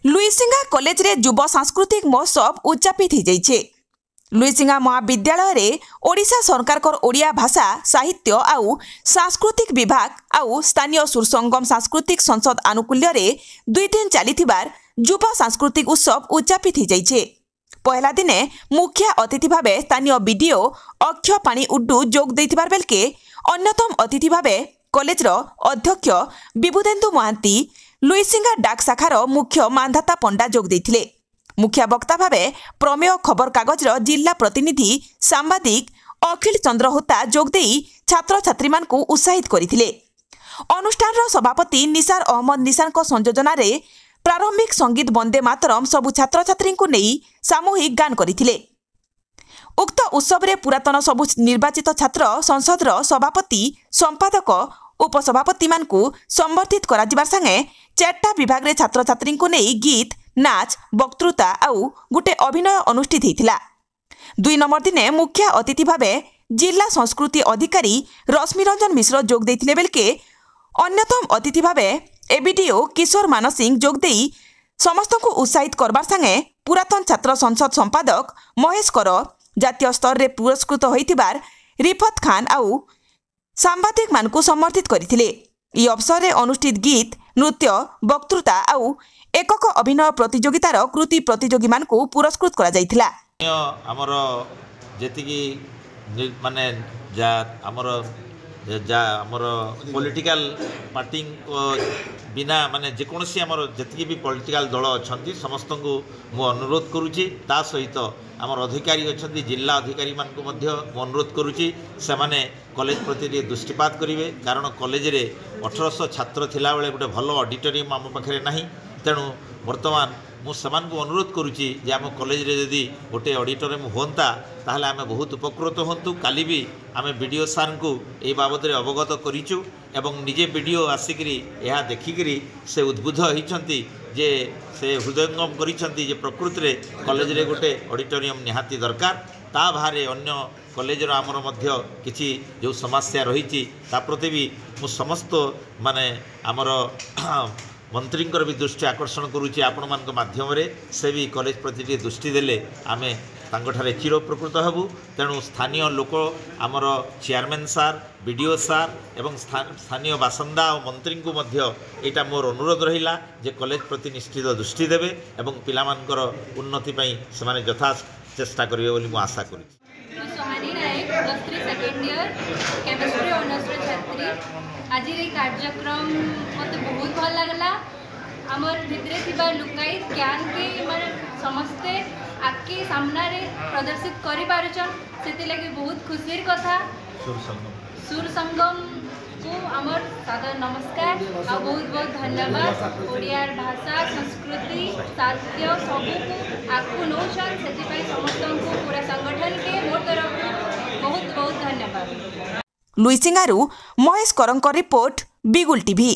लुईसिंगा college रे युवा सांस्कृतिक महोत्सव उद्यापित हो जाइछे। लुईसिंगा महाविद्यालय रे ओडिशा सरकार कर ओडिया भाषा साहित्य आउ सांस्कृतिक विभाग आउ स्थानीय सुरसंगम सांस्कृतिक संसद आनुकूल्य रे 2 दिन चलीथिबार युवा सांस्कृतिक उत्सव उद्यापित हो जाइछे। पहला दिने मुख्य अतिथि भावे स्थानीय बीडीओ अक्षय पाणी उड्डू जोग देथिबार बेलके अन्यतम अतिथि भावे कॉलेज रो अध्यक्ष विभुदेन्दु महांती लुईसिंगा डाक शाखार मुख्य मानधाता पंडा जोग देथिले। मुख्य वक्ता भावे प्रमेय खबर कागज जिला प्रतिनिधि सांबादिक अखिल चंद्र होता जोग देई छात्र छात्री मान को उत्साहित करथिले। अनुष्ठान सभापति निसार अहमद निशान को संयोजन रे प्रारंभिक संगीत वंदे मातरम सबु छात्र छात्री को नहीं सामूहिक गान करथिले। उक्त उत्सव रे पुरातन सबु निर्वाचित छात्र संसद सभापति संपादक उपसभापति मान को संबर्धित करा जिबार संगे 4टा विभाग रे छात्र छात्री को नहीं गीत नाच वक्तृता आउ गुटे अभिनय अनुष्ठित होइथिला। 2 नंबर दिने मुख्य अतिथि भावे जिला संस्कृति अधिकारी रश्मि रंजन मिश्र जोग देथिले बेलके अन्यतम अतिथि भावे एबीडीओ किशोर मानसिंह जोग देई समस्त को उत्साहित करबार संगे पुरातन छात्र संसद संपादक महेश कर जातीय स्तर रे पुरस्कृत होइथिबार रिफत खान आउ सांबादिक मान को समर्थित करथिले। ई अवसर रे अनुष्ठित गीत नृत्य वक्तृता आउ एकक अभिनय प्रतियोगितार कृति प्रतियोगी मान को पुरस्कृत करा जाइथिला। हमर जेतिकी माने जा हमर पॉलिटिकल पार्टी बिना माने जेकोसी हमर जेतिकी भी पॉलिटिकल दल अछंती समस्त को मु अनुरोध करूची। ता सहित हमर अधिकारी अछंती जिला अधिकारी मान को मध्य मु अनुरोध करूची से माने कॉलेज प्रति दृष्टिपात करिवे। कारण कॉलेज रे 1800 छात्र थिला बेले गोटे भल ऑडिटोरियम आम पाखरे नाही। तेणु वर्तमान मु समान को अनुरोध करुच्ची जे आम कॉलेज रे यदि गोटे ऑडिटोरियम होता ताहले आमे बहुत उपकृत होंतु। काली भी आमे वीडियो सार को ए बाबद रे अवगत करिचु एवं निजे वीडियो आसिकरी यह देखिकरी से उद्बुद्ध होइछंती जे से हृदयंगम करिछंती जे प्रकृति रे कॉलेज रे गोटे ऑडिटोरियम निहाती दरकार। ता भारे अन्य कॉलेज रो आमर मध्य किछि जो समस्या रही ता प्रति भी मु समस्त माने आमर मंत्री भी दृष्टि आकर्षण करुच्ची आपण मान माध्यम से भी कॉलेज प्रति दृष्टि देले आमे तांगठारे चिर उपकृत हेबु। तेणु स्थानीय लोक आमर चेयरमैन सार बीडीओ सार एवं स्थानीय बासिंदा और मंत्री को मध्य एटा मोर अनुरोध रहिला जे कॉलेज प्रति निश्चित दृष्टि देवे एवं पिलामानकर उन्नति पई सेमाने यथा चेष्टा करिवे बोली मु आशा करी। केमिस्ट्री ऑनर्स छात्री आज ये कार्यक्रम मत बहुत भल लगला। आमर भितरे थिबा लुकाई ज्ञान के माने समस्ते आके सामना रे प्रदर्शित करि पारुछन सेति लागि बहुत खुशीर कथा। सुर संगम को आमर सादर नमस्कार आ बहुत बहुत धन्यवाद। ओडिया भाषा संस्कृति साहित्य सब को आकु नौछन सेति पई समस्त को पूरा संगठन के मोर तरफ बहुत बहुत धन्यवाद। लुईसिंगारू महेश करंकर रिपोर्ट बिगुल टीवी।